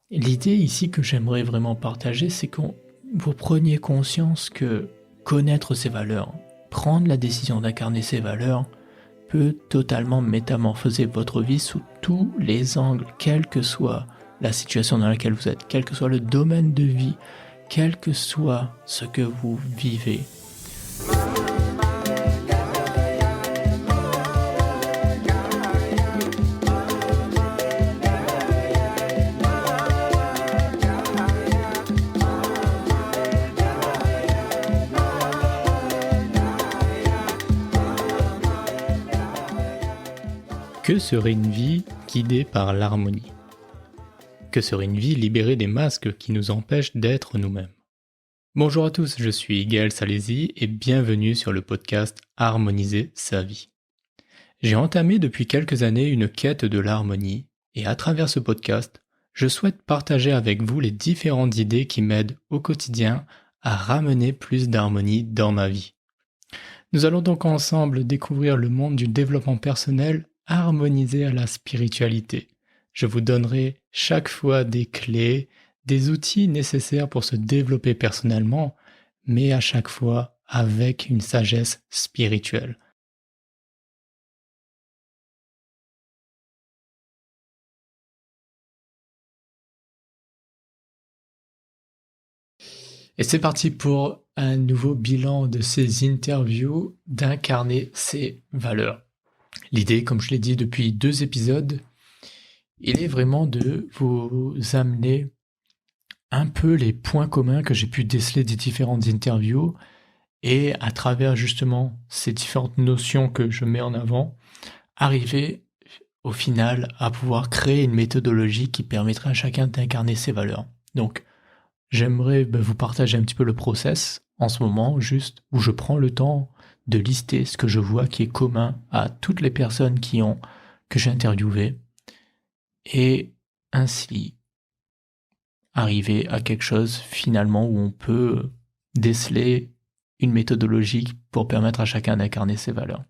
L'idée ici que j'aimerais vraiment partager, c'est que vous preniez conscience que connaître ses valeurs, prendre la décision d'incarner ses valeurs, peut totalement métamorphoser votre vie sous tous les angles, quelle que soit la situation dans laquelle vous êtes, quel que soit le domaine de vie, quel que soit ce que vous vivez. Que serait une vie guidée par l'harmonie? Que serait une vie libérée des masques qui nous empêchent d'être nous-mêmes? Bonjour à tous, je suis Gaël Salési et bienvenue sur le podcast Harmoniser sa vie. J'ai entamé depuis quelques années une quête de l'harmonie et à travers ce podcast, je souhaite partager avec vous les différentes idées qui m'aident au quotidien à ramener plus d'harmonie dans ma vie. Nous allons donc ensemble découvrir le monde du développement personnel harmonisé à la spiritualité. Je vous donnerai chaque fois des clés, des outils nécessaires pour se développer personnellement, mais à chaque fois avec une sagesse spirituelle. Et c'est parti pour un nouveau bilan de ces interviews d'incarner ses valeurs. L'idée, comme je l'ai dit depuis 2 épisodes, il est vraiment de vous amener un peu les points communs que j'ai pu déceler des différentes interviews et à travers justement ces différentes notions que je mets en avant, arriver au final à pouvoir créer une méthodologie qui permettrait à chacun d'incarner ses valeurs. Donc, j'aimerais vous partager un petit peu le process en ce moment, juste où je prends le temps de lister ce que je vois qui est commun à toutes les personnes que j'ai interviewées et ainsi arriver à quelque chose finalement où on peut déceler une méthodologie pour permettre à chacun d'incarner ses valeurs.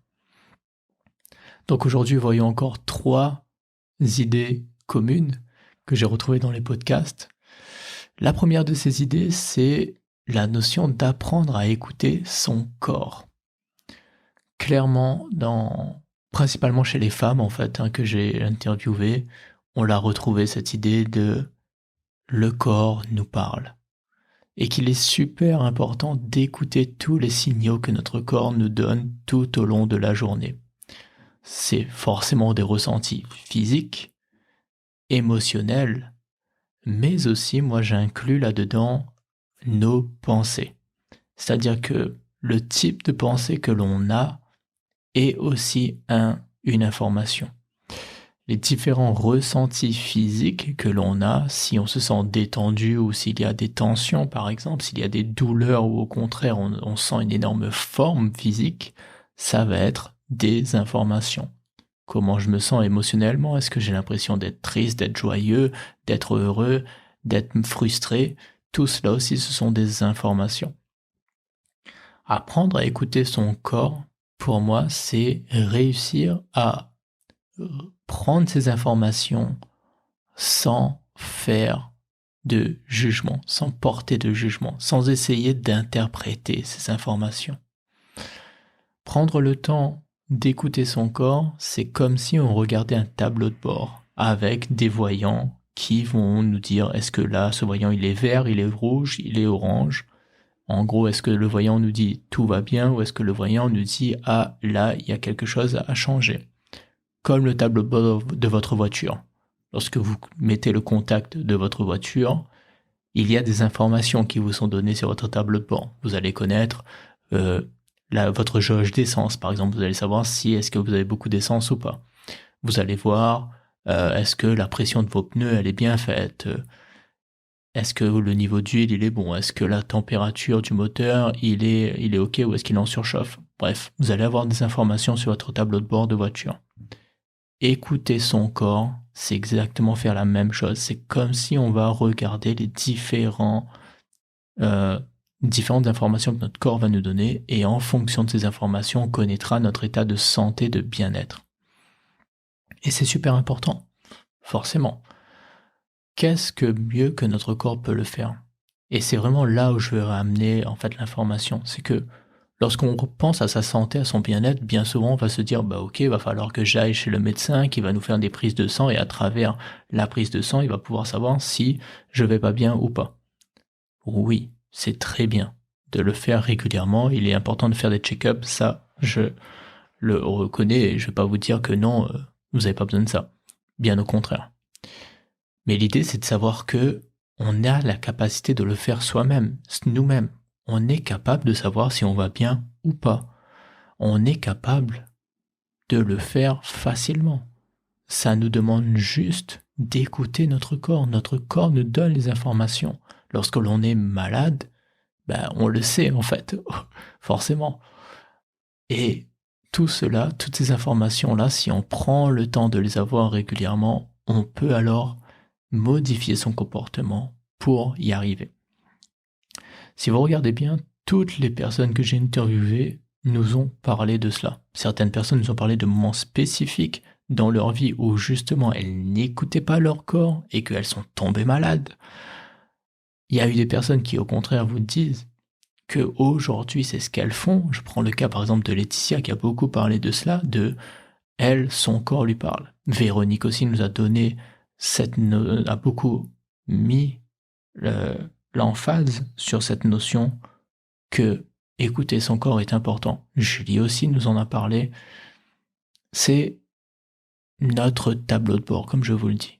Donc aujourd'hui, voyons encore 3 idées communes que j'ai retrouvées dans les podcasts. La première de ces idées, c'est la notion d'apprendre à écouter son corps. Clairement, principalement chez les femmes en fait, que j'ai interviewées, on l'a retrouvé cette idée de le corps nous parle. Et qu'il est super important d'écouter tous les signaux que notre corps nous donne tout au long de la journée. C'est forcément des ressentis physiques, émotionnels, mais aussi, moi j'inclus là-dedans nos pensées. C'est-à-dire que le type de pensée que l'on a est aussi une information. Les différents ressentis physiques que l'on a, si on se sent détendu ou s'il y a des tensions par exemple, s'il y a des douleurs ou au contraire on sent une énorme forme physique, ça va être des informations. Comment je me sens émotionnellement? Est-ce que j'ai l'impression d'être triste, d'être joyeux, d'être heureux, d'être frustré? Tout cela aussi, ce sont des informations. Apprendre à écouter son corps, pour moi, c'est réussir à prendre ces informations sans faire de jugement, sans porter de jugement, sans essayer d'interpréter ces informations. Prendre le temps d'écouter son corps, c'est comme si on regardait un tableau de bord avec des voyants qui vont nous dire est-ce que là, ce voyant il est vert, il est rouge, il est orange. En gros, est-ce que le voyant nous dit tout va bien ou est-ce que le voyant nous dit ah là, il y a quelque chose à changer. Comme le tableau de bord de votre voiture. Lorsque vous mettez le contact de votre voiture, il y a des informations qui vous sont données sur votre tableau de bord. Vous allez connaître votre jauge d'essence, par exemple. Vous allez savoir si est-ce que vous avez beaucoup d'essence ou pas. Vous allez voir est-ce que la pression de vos pneus elle est bien faite. Est-ce que le niveau d'huile il est bon? Est-ce que la température du moteur il est ok ou est-ce qu'il en surchauffe? Bref, vous allez avoir des informations sur votre tableau de bord de voiture. Écouter son corps, c'est exactement faire la même chose. C'est comme si on va regarder les différentes informations que notre corps va nous donner et en fonction de ces informations, on connaîtra notre état de santé, de bien-être. Et c'est super important, forcément. qu'est-ce que mieux que notre corps peut le faire? Et c'est vraiment là où je veux ramener en fait l'information. C'est que lorsqu'on pense à sa santé, à son bien-être, bien souvent on va se dire bah ok, il va falloir que j'aille chez le médecin qui va nous faire des prises de sang et à travers la prise de sang, il va pouvoir savoir si je vais pas bien ou pas. Oui, c'est très bien de le faire régulièrement. Il est important de faire des check-ups, ça je le reconnais et je vais pas vous dire que non, vous n'avez pas besoin de ça. Bien au contraire. Mais l'idée, c'est de savoir que on a la capacité de le faire soi-même, nous-mêmes. On est capable de savoir si on va bien ou pas. On est capable de le faire facilement. Ça nous demande juste d'écouter notre corps. Notre corps nous donne les informations. Lorsque l'on est malade, ben, on le sait en fait, forcément. Et tout cela, toutes ces informations-là, si on prend le temps de les avoir régulièrement, on peut alors modifier son comportement pour y arriver. Si vous regardez bien, toutes les personnes que j'ai interviewées nous ont parlé de cela. Certaines personnes nous ont parlé de moments spécifiques dans leur vie où justement elles n'écoutaient pas leur corps et qu'elles sont tombées malades. Il y a eu des personnes qui au contraire vous disent que aujourd'hui c'est ce qu'elles font. Je prends le cas par exemple de Laetitia qui a beaucoup parlé de cela, de elle, son corps lui parle. Véronique aussi nous a donné a beaucoup mis l'emphase sur cette notion que écouter son corps est important. Julie aussi nous en a parlé. C'est notre tableau de bord, comme je vous le dis.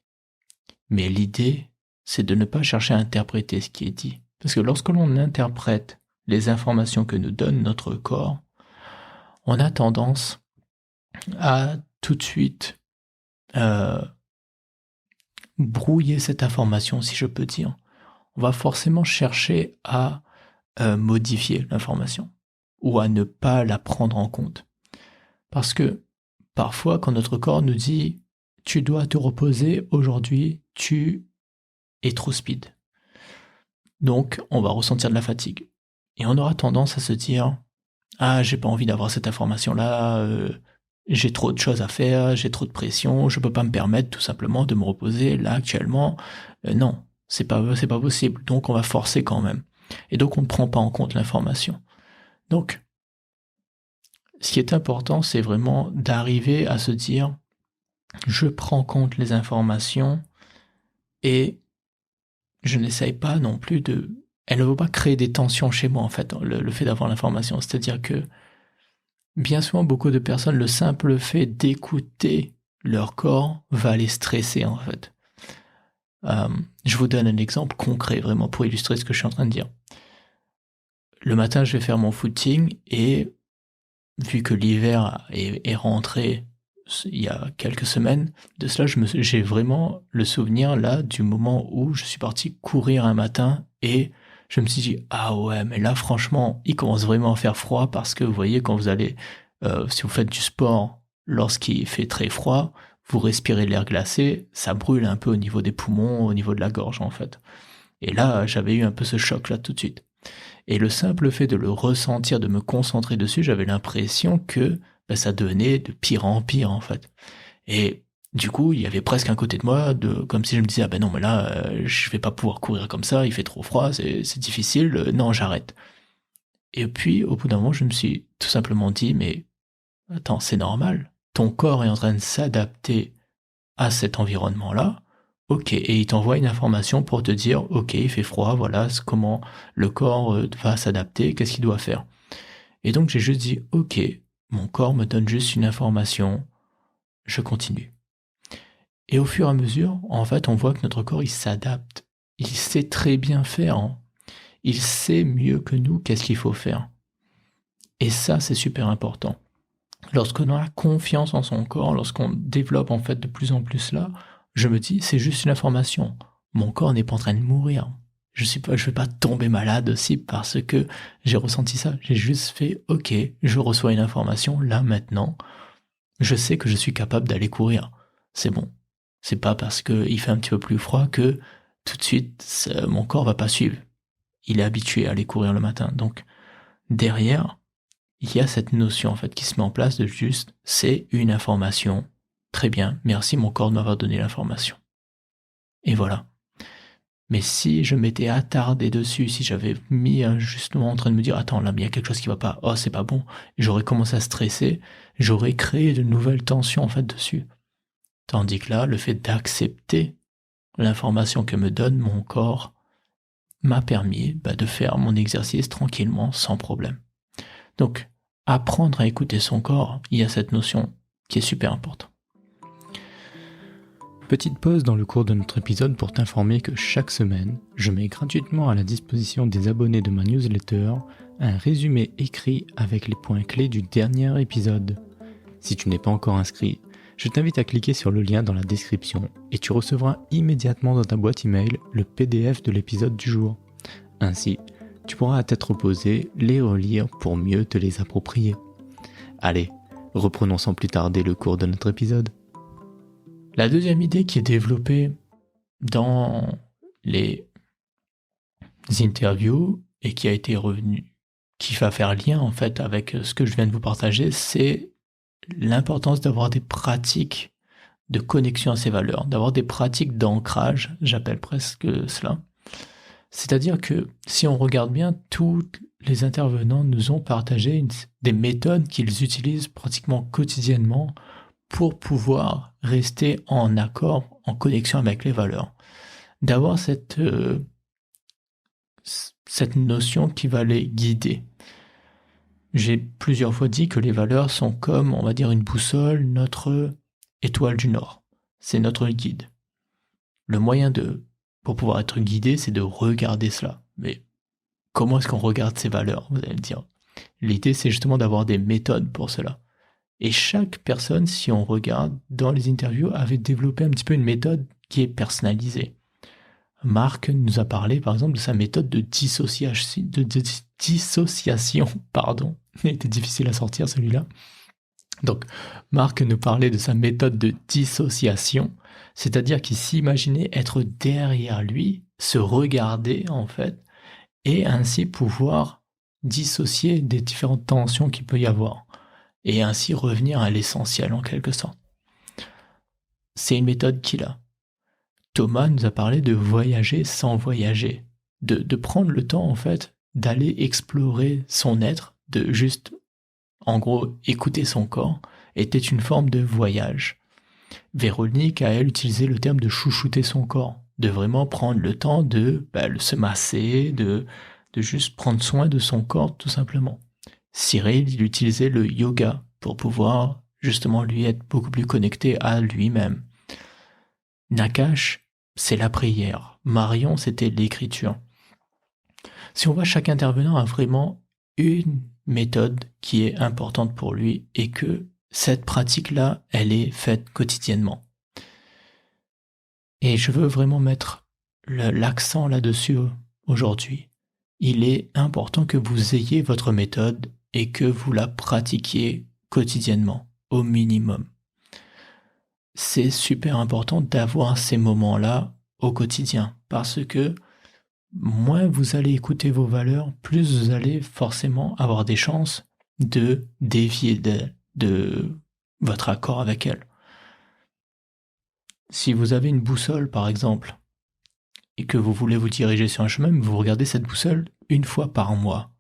Mais l'idée, c'est de ne pas chercher à interpréter ce qui est dit. Parce que lorsque l'on interprète les informations que nous donne notre corps, on a tendance à tout de suite brouiller cette information, si je peux dire. On va forcément chercher à modifier l'information ou à ne pas la prendre en compte. Parce que parfois, quand notre corps nous dit « tu dois te reposer aujourd'hui, tu es trop speed », donc on va ressentir de la fatigue. Et on aura tendance à se dire « ah, j'ai pas envie d'avoir cette information-là, j'ai trop de choses à faire, j'ai trop de pression, je peux pas me permettre tout simplement de me reposer là actuellement. Non, c'est pas possible. Donc on va forcer quand même. Et donc on ne prend pas en compte l'information. Donc, ce qui est important, c'est vraiment d'arriver à se dire je prends en compte les informations et je n'essaye pas non plus de... Elle ne veut pas créer des tensions chez moi en fait, le fait d'avoir l'information. C'est-à-dire que bien souvent, beaucoup de personnes, le simple fait d'écouter leur corps va les stresser en fait. Je vous donne un exemple concret vraiment pour illustrer ce que je suis en train de dire. Le matin, je vais faire mon footing et vu que l'hiver est rentré il y a quelques semaines, de cela, j'ai vraiment le souvenir là du moment où je suis parti courir un matin et je me suis dit ah ouais mais là franchement il commence vraiment à faire froid parce que vous voyez quand vous allez si vous faites du sport lorsqu'il fait très froid vous respirez l'air glacé, ça brûle un peu au niveau des poumons, au niveau de la gorge en fait. Et là j'avais eu un peu ce choc là tout de suite. Et le simple fait de le ressentir, de me concentrer dessus, j'avais l'impression que ça devenait de pire en pire en fait. Et du coup, il y avait presque un côté de moi, comme si je me disais ah ben non mais là, je vais pas pouvoir courir comme ça, il fait trop froid, c'est difficile, non j'arrête. Et puis au bout d'un moment, je me suis tout simplement dit mais attends c'est normal, ton corps est en train de s'adapter à cet environnement-là. Ok, et il t'envoie une information pour te dire, ok, il fait froid, voilà comment le corps va s'adapter, qu'est-ce qu'il doit faire. Et donc j'ai juste dit, ok, mon corps me donne juste une information, je continue. Et au fur et à mesure, en fait, on voit que notre corps, il s'adapte. Il sait très bien faire. Hein. Il sait mieux que nous qu'est-ce qu'il faut faire. Et ça, c'est super important. Lorsqu'on a confiance en son corps, lorsqu'on développe en fait de plus en plus là, je me dis, c'est juste une information. Mon corps n'est pas en train de mourir. Je vais pas tomber malade aussi parce que j'ai ressenti ça. J'ai juste fait, ok, je reçois une information là maintenant. Je sais que je suis capable d'aller courir. C'est bon. C'est pas parce qu'il fait un petit peu plus froid que tout de suite mon corps va pas suivre. Il est habitué à aller courir le matin. Donc derrière, il y a cette notion en fait qui se met en place de juste, c'est une information. Très bien, merci mon corps de m'avoir donné l'information. Et voilà. Mais si je m'étais attardé dessus, si j'avais mis justement en train de me dire attends là, mais il y a quelque chose qui va pas, oh c'est pas bon, j'aurais commencé à stresser, j'aurais créé de nouvelles tensions en fait dessus. Tandis que là, le fait d'accepter l'information que me donne mon corps m'a permis de faire mon exercice tranquillement, sans problème. Donc, apprendre à écouter son corps, il y a cette notion qui est super importante. Petite pause dans le cours de notre épisode pour t'informer que chaque semaine, je mets gratuitement à la disposition des abonnés de ma newsletter un résumé écrit avec les points clés du dernier épisode. Si tu n'es pas encore inscrit, je t'invite à cliquer sur le lien dans la description et tu recevras immédiatement dans ta boîte email le PDF de l'épisode du jour. Ainsi, tu pourras à tête reposée les relire pour mieux te les approprier. Allez, reprenons sans plus tarder le cours de notre épisode. La deuxième idée qui est développée dans les interviews et qui a été revenue, qui va faire lien en fait avec ce que je viens de vous partager, c'est l'importance d'avoir des pratiques de connexion à ces valeurs, d'avoir des pratiques d'ancrage, j'appelle presque cela. C'est-à-dire que si on regarde bien, tous les intervenants nous ont partagé des méthodes qu'ils utilisent pratiquement quotidiennement pour pouvoir rester en accord, en connexion avec les valeurs. D'avoir cette notion qui va les guider. J'ai plusieurs fois dit que les valeurs sont comme, on va dire, une boussole, notre étoile du Nord. C'est notre guide. Le moyen pour pouvoir être guidé, c'est de regarder cela. Mais comment est-ce qu'on regarde ces valeurs, vous allez me dire? L'idée, c'est justement d'avoir des méthodes pour cela. Et chaque personne, si on regarde dans les interviews, avait développé un petit peu une méthode qui est personnalisée. Marc nous a parlé, par exemple, de sa méthode de dissociation. Il était difficile à sortir, celui-là. Donc, Marc nous parlait de sa méthode de dissociation, c'est-à-dire qu'il s'imaginait être derrière lui, se regarder, en fait, et ainsi pouvoir dissocier des différentes tensions qu'il peut y avoir. Et ainsi revenir à l'essentiel en quelque sorte. C'est une méthode qu'il a. Thomas nous a parlé de voyager sans voyager, de prendre le temps en fait d'aller explorer son être, de juste en gros écouter son corps, était une forme de voyage. Véronique a elle utilisé le terme de chouchouter son corps, de vraiment prendre le temps de se masser, de juste prendre soin de son corps tout simplement. Cyril, il utilisait le yoga pour pouvoir justement lui être beaucoup plus connecté à lui-même. Nakash, c'est la prière. Marion, c'était l'écriture. Si on voit, chaque intervenant a vraiment une méthode qui est importante pour lui et que cette pratique-là, elle est faite quotidiennement. Et je veux vraiment mettre l'accent là-dessus aujourd'hui. Il est important que vous ayez votre méthode et que vous la pratiquiez quotidiennement, au minimum. C'est super important d'avoir ces moments-là au quotidien, parce que moins vous allez écouter vos valeurs, plus vous allez forcément avoir des chances de dévier de votre accord avec elles. Si vous avez une boussole, par exemple, et que vous voulez vous diriger sur un chemin, mais vous regardez cette boussole une fois par mois,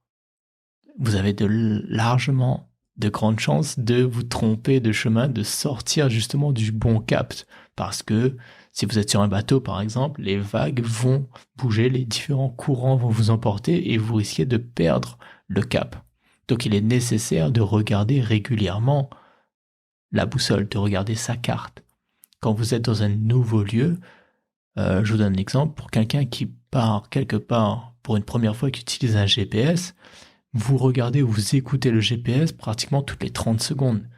vous avez largement de grandes chances de vous tromper de chemin, de sortir justement du bon cap. Parce que si vous êtes sur un bateau, par exemple, les vagues vont bouger, les différents courants vont vous emporter et vous risquez de perdre le cap. Donc il est nécessaire de regarder régulièrement la boussole, de regarder sa carte. Quand vous êtes dans un nouveau lieu, je vous donne un exemple, pour quelqu'un qui part quelque part pour une première fois, qui utilise un GPS, vous regardez ou vous écoutez le GPS pratiquement toutes les 30 secondes.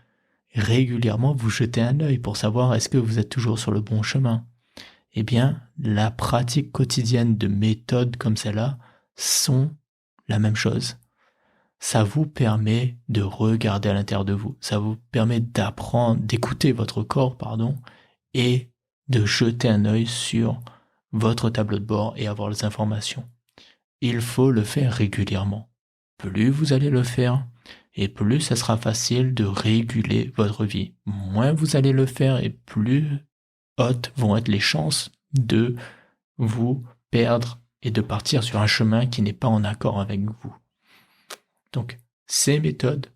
Régulièrement, vous jetez un œil pour savoir est-ce que vous êtes toujours sur le bon chemin. Eh bien, la pratique quotidienne de méthodes comme celle-là sont la même chose. Ça vous permet de regarder à l'intérieur de vous. Ça vous permet d'écouter votre corps, et de jeter un œil sur votre tableau de bord et avoir les informations. Il faut le faire régulièrement. Plus vous allez le faire, et plus ça sera facile de réguler votre vie. Moins vous allez le faire, et plus hautes vont être les chances de vous perdre et de partir sur un chemin qui n'est pas en accord avec vous. Donc, ces méthodes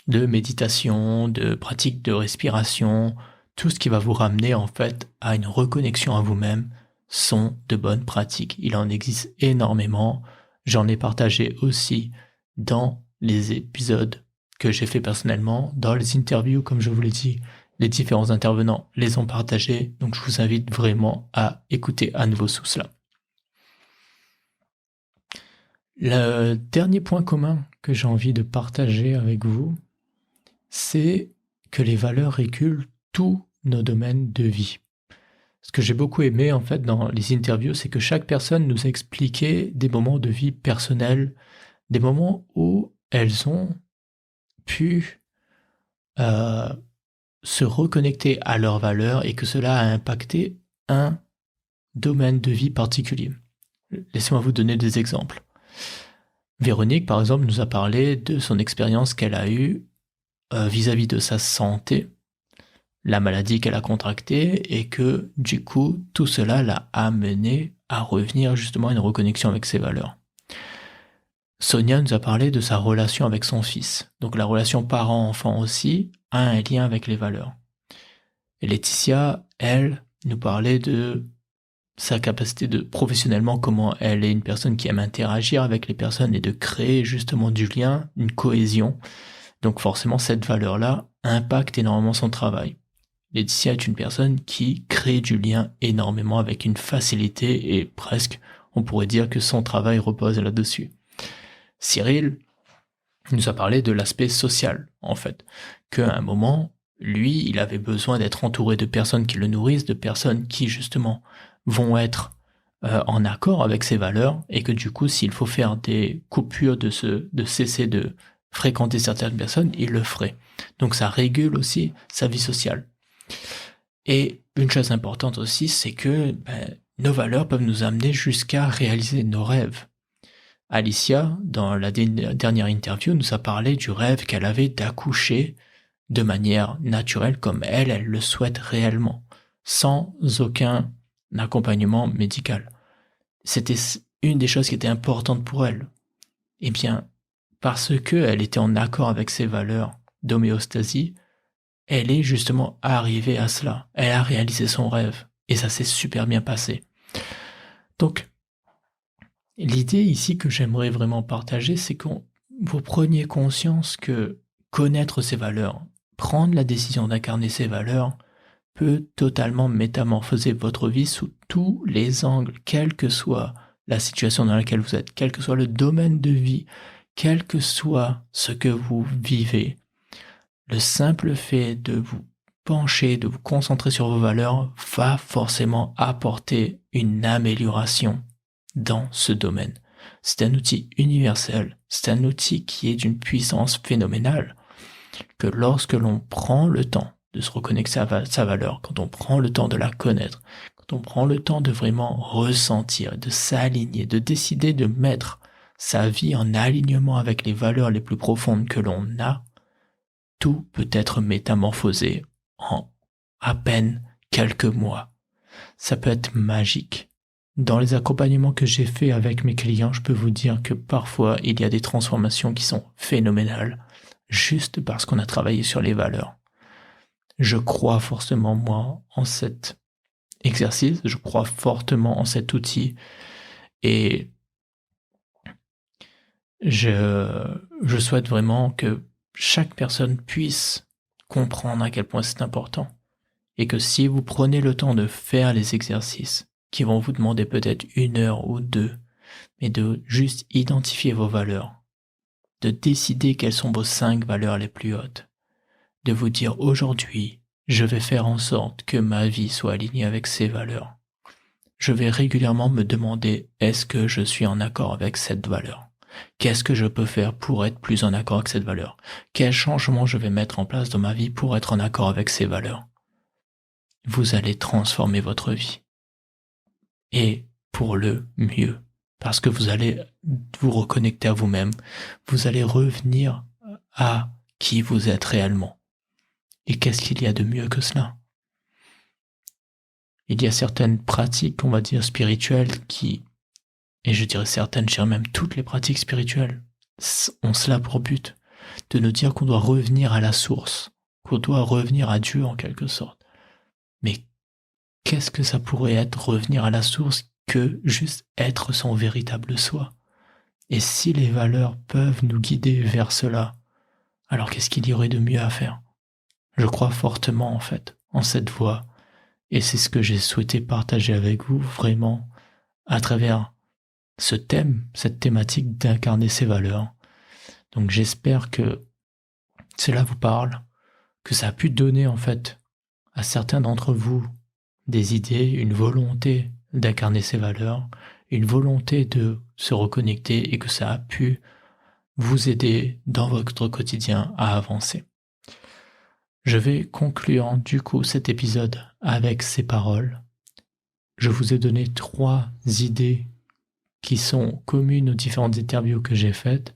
de méditation, de pratique de respiration, tout ce qui va vous ramener en fait à une reconnexion à vous-même sont de bonnes pratiques. Il en existe énormément. J'en ai partagé aussi dans les épisodes que j'ai fait personnellement, dans les interviews, comme je vous l'ai dit, les différents intervenants les ont partagés. Donc je vous invite vraiment à écouter à nouveau tout cela. Le dernier point commun que j'ai envie de partager avec vous, c'est que les valeurs régulent tous nos domaines de vie. Ce que j'ai beaucoup aimé en fait dans les interviews, c'est que chaque personne nous a expliqué des moments de vie personnels, des moments où elles ont pu se reconnecter à leurs valeurs et que cela a impacté un domaine de vie particulier. Laissez-moi vous donner des exemples. Véronique, par exemple, nous a parlé de son expérience qu'elle a eue vis-à-vis de sa santé, la maladie qu'elle a contractée, et que du coup, tout cela l'a amené à revenir justement à une reconnexion avec ses valeurs. Sonia nous a parlé de sa relation avec son fils. Donc la relation parent-enfant aussi a un lien avec les valeurs. Et Laetitia, elle, nous parlait de sa capacité de professionnellement, comment elle est une personne qui aime interagir avec les personnes et de créer justement du lien, une cohésion. Donc forcément, cette valeur-là impacte énormément son travail. Laetitia est une personne qui crée du lien énormément avec une facilité et presque, on pourrait dire que son travail repose là-dessus. Cyril nous a parlé de l'aspect social, en fait, qu'à un moment, lui, il avait besoin d'être entouré de personnes qui le nourrissent, de personnes qui, justement, vont être en accord avec ses valeurs, et que du coup, s'il faut faire des coupures de cesser de fréquenter certaines personnes, il le ferait. Donc ça régule aussi sa vie sociale. Et une chose importante aussi, c'est que nos valeurs peuvent nous amener jusqu'à réaliser nos rêves. Alicia, dans la dernière interview, nous a parlé du rêve qu'elle avait d'accoucher de manière naturelle comme elle le souhaite réellement, sans aucun accompagnement médical. C'était une des choses qui était importante pour elle. Eh bien, parce qu'elle était en accord avec ses valeurs d'homéostasie, elle est justement arrivée à cela. Elle a réalisé son rêve. Et ça s'est super bien passé. Donc, l'idée ici que j'aimerais vraiment partager, c'est que vous preniez conscience que connaître ses valeurs, prendre la décision d'incarner ses valeurs, peut totalement métamorphoser votre vie sous tous les angles, quelle que soit la situation dans laquelle vous êtes, quel que soit le domaine de vie, quel que soit ce que vous vivez. Le simple fait de vous pencher, de vous concentrer sur vos valeurs va forcément apporter une amélioration dans ce domaine. C'est un outil universel, c'est un outil qui est d'une puissance phénoménale, que lorsque l'on prend le temps de se reconnecter à sa valeur, quand on prend le temps de la connaître, quand on prend le temps de vraiment ressentir, de s'aligner, de décider de mettre sa vie en alignement avec les valeurs les plus profondes que l'on a, tout peut être métamorphosé en à peine quelques mois. Ça peut être magique. Dans les accompagnements que j'ai faits avec mes clients, je peux vous dire que parfois il y a des transformations qui sont phénoménales, juste parce qu'on a travaillé sur les valeurs. Je crois fortement, moi, en cet exercice, je crois fortement en cet outil, et je souhaite vraiment que chaque personne puisse comprendre à quel point c'est important, et que si vous prenez le temps de faire les exercices, qui vont vous demander peut-être 1 heure ou 2, mais de juste identifier vos valeurs, de décider quelles sont vos 5 valeurs les plus hautes, de vous dire aujourd'hui, je vais faire en sorte que ma vie soit alignée avec ces valeurs. Je vais régulièrement me demander, est-ce que je suis en accord avec cette valeur? Qu'est-ce que je peux faire pour être plus en accord avec cette valeur? Quel changement je vais mettre en place dans ma vie pour être en accord avec ces valeurs? Vous allez transformer votre vie. Et pour le mieux. Parce que vous allez vous reconnecter à vous-même. Vous allez revenir à qui vous êtes réellement. Et qu'est-ce qu'il y a de mieux que cela? il y a certaines pratiques, on va dire, spirituelles qui, et je dirais certaines, je dirais même toutes les pratiques spirituelles, ont cela pour but de nous dire qu'on doit revenir à la source, qu'on doit revenir à Dieu en quelque sorte. Mais qu'est-ce que ça pourrait être revenir à la source que juste être son véritable soi? Et si les valeurs peuvent nous guider vers cela, alors qu'est-ce qu'il y aurait de mieux à faire? Je crois fortement en fait en cette voie, et c'est ce que j'ai souhaité partager avec vous vraiment à travers ce thème, cette thématique d'incarner ses valeurs. Donc j'espère que cela vous parle, que ça a pu donner en fait à certains d'entre vous des idées, une volonté d'incarner ses valeurs, une volonté de se reconnecter et que ça a pu vous aider dans votre quotidien à avancer. Je vais conclure du coup cet épisode avec ces paroles. Je vous ai donné 3 idées qui sont communes aux différentes interviews que j'ai faites.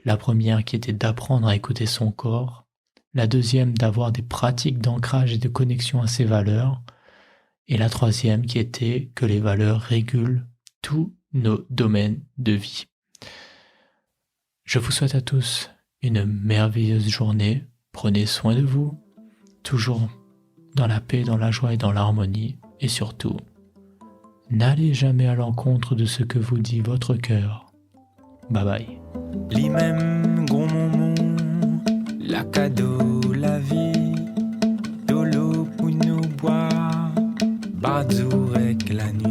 La première qui était d'apprendre à écouter son corps. La deuxième d'avoir des pratiques d'ancrage et de connexion à ses valeurs. Et la troisième qui était que les valeurs régulent tous nos domaines de vie. Je vous souhaite à tous une merveilleuse journée. Prenez soin de vous, toujours dans la paix, dans la joie et dans l'harmonie. Et surtout, n'allez jamais à l'encontre de ce que vous dit votre cœur. Bye bye. Les mêmes gros moments, la cadeau, la vie, de l'eau pour nous boire, bardou avec la nuit.